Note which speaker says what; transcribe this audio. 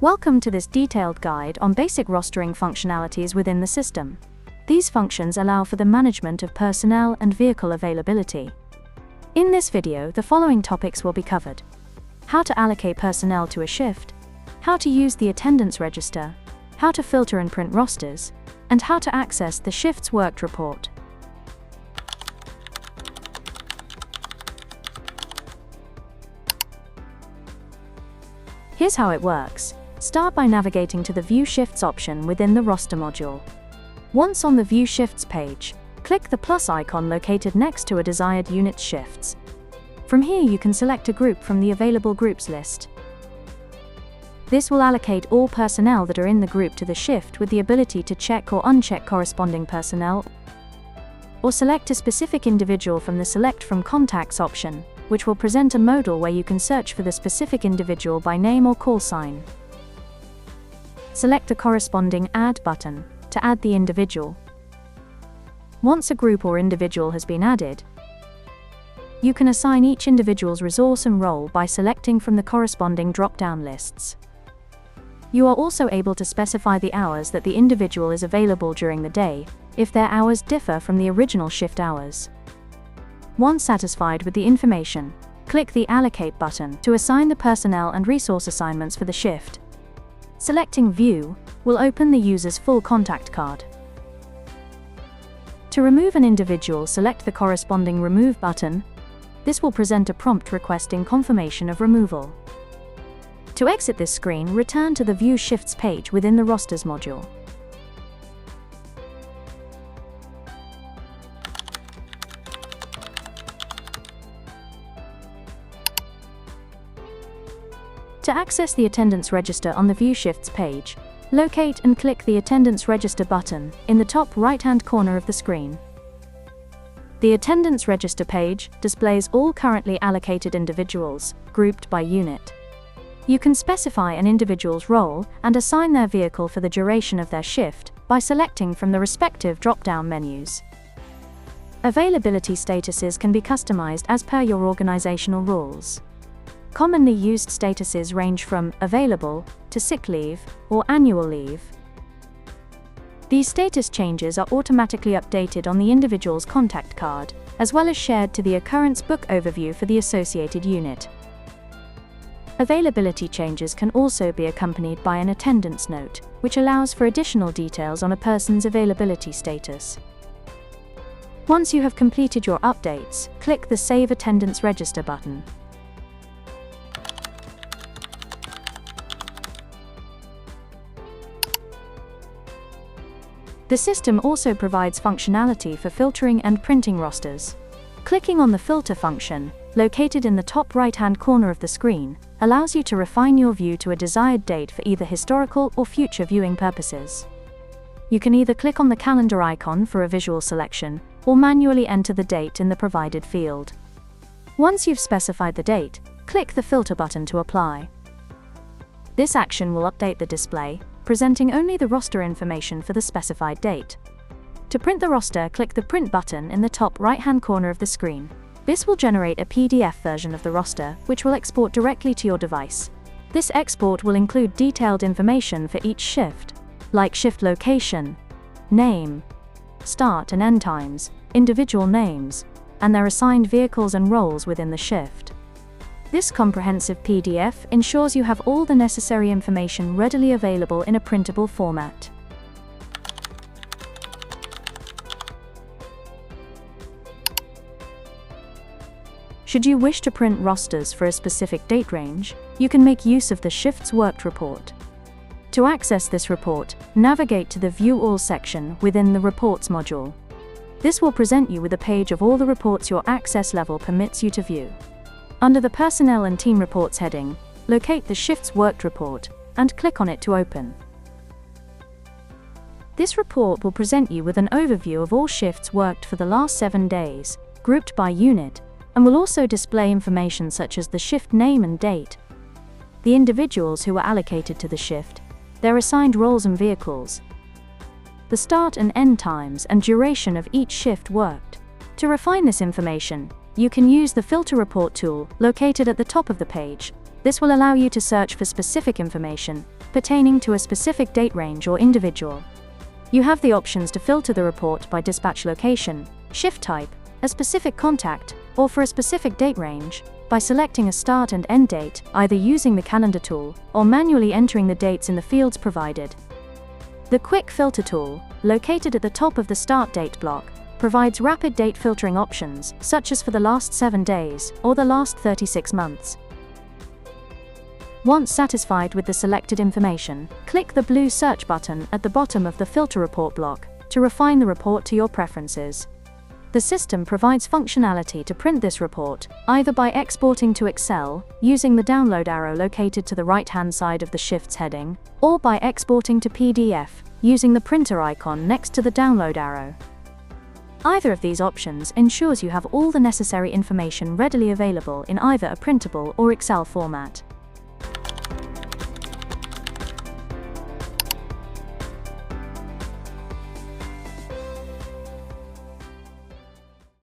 Speaker 1: Welcome to this detailed guide on basic rostering functionalities within the system. These functions allow for the management of personnel and vehicle availability. In this video, the following topics will be covered: how to allocate personnel to a shift, how to use the attendance register, how to filter and print rosters, and how to access the shifts worked report. Here's how it works. Start by navigating to the View Shifts option within the Roster module. Once on the View Shifts page, click the plus icon located next to a desired unit's shifts. From here you can select a group from the available groups list. This will allocate all personnel that are in the group to the shift with the ability to check or uncheck corresponding personnel, or select a specific individual from the Select from Contacts option, which will present a modal where you can search for the specific individual by name or call sign. Select the corresponding Add button to add the individual. Once a group or individual has been added, you can assign each individual's resource and role by selecting from the corresponding drop-down lists. You are also able to specify the hours that the individual is available during the day, if their hours differ from the original shift hours. Once satisfied with the information, click the Allocate button to assign the personnel and resource assignments for the shift. Selecting View will open the user's full contact card. To remove an individual, select the corresponding Remove button. This will present a prompt requesting confirmation of removal. To exit this screen, return to the View Shifts page within the Rosters module. To access the attendance register on the View Shifts page, locate and click the Attendance Register button in the top right-hand corner of the screen. The Attendance Register page displays all currently allocated individuals, grouped by unit. You can specify an individual's role and assign their vehicle for the duration of their shift by selecting from the respective drop-down menus. Availability statuses can be customized as per your organizational rules. Commonly used statuses range from available to sick leave or annual leave. These status changes are automatically updated on the individual's contact card, as well as shared to the occurrence book overview for the associated unit. Availability changes can also be accompanied by an attendance note, which allows for additional details on a person's availability status. Once you have completed your updates, click the Save Attendance Register button. The system also provides functionality for filtering and printing rosters. Clicking on the Filter function, located in the top right-hand corner of the screen, allows you to refine your view to a desired date for either historical or future viewing purposes. You can either click on the calendar icon for a visual selection, or manually enter the date in the provided field. Once you've specified the date, click the Filter button to apply. This action will update the display, presenting only the roster information for the specified date. To print the roster, click the Print button in the top right-hand corner of the screen. This will generate a PDF version of the roster, which will export directly to your device. This export will include detailed information for each shift, like shift location, name, start and end times, individual names, and their assigned vehicles and roles within the shift. This comprehensive PDF ensures you have all the necessary information readily available in a printable format. Should you wish to print rosters for a specific date range, you can make use of the Shifts Worked report. To access this report, navigate to the View All section within the Reports module. This will present you with a page of all the reports your access level permits you to view. Under the Personnel and Team Reports heading, locate the Shifts Worked report and click on it to open. This report will present you with an overview of all shifts worked for the last 7 days, grouped by unit, and will also display information such as the shift name and date, the individuals who were allocated to the shift, their assigned roles and vehicles, the start and end times and duration of each shift worked. To refine this information, you can use the Filter Report tool located at the top of the page. This will allow you to search for specific information pertaining to a specific date range or individual. You have the options to filter the report by dispatch location, shift type, a specific contact, or for a specific date range, by selecting a start and end date, either using the calendar tool or manually entering the dates in the fields provided. The Quick Filter tool, located at the top of the Start Date block, provides rapid date filtering options, such as for the last 7 days or the last 36 months. Once satisfied with the selected information, click the blue Search button at the bottom of the Filter Report block to refine the report to your preferences. The system provides functionality to print this report, either by exporting to Excel, using the download arrow located to the right-hand side of the Shifts heading, or by exporting to PDF, using the printer icon next to the download arrow. Either of these options ensures you have all the necessary information readily available in either a printable or Excel format.